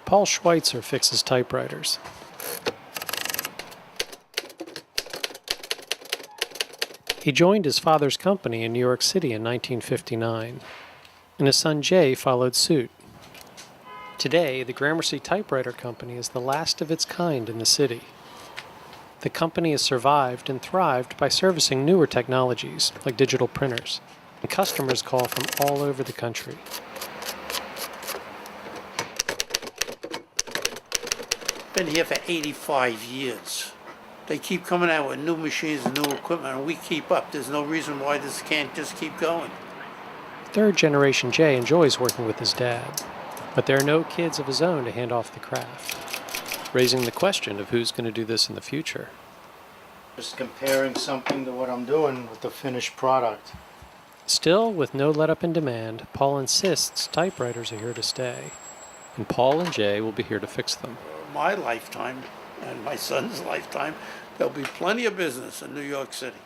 Paul Schweitzer fixes typewriters. He joined his father's company in New York City in 1959, and his son Jay followed suit. Today, the Gramercy Typewriter Company is the last of its kind in the city. The company has survived and thrived by servicing newer technologies, like digital printers, and customers call from all over the country. Been here for 85 years. They keep coming out with new machines and new equipment, and we keep up. There's no reason why this can't just keep going. Third generation Jay enjoys working with his dad, but there are no kids of his own to hand off the craft, raising the question of who's going to do this in the future. Just comparing something to what I'm doing with the finished product. Still, with no let-up in demand, Paul insists typewriters are here to stay, and Paul and Jay will be here to fix them. My lifetime and my son's lifetime, there'll be plenty of business in New York City.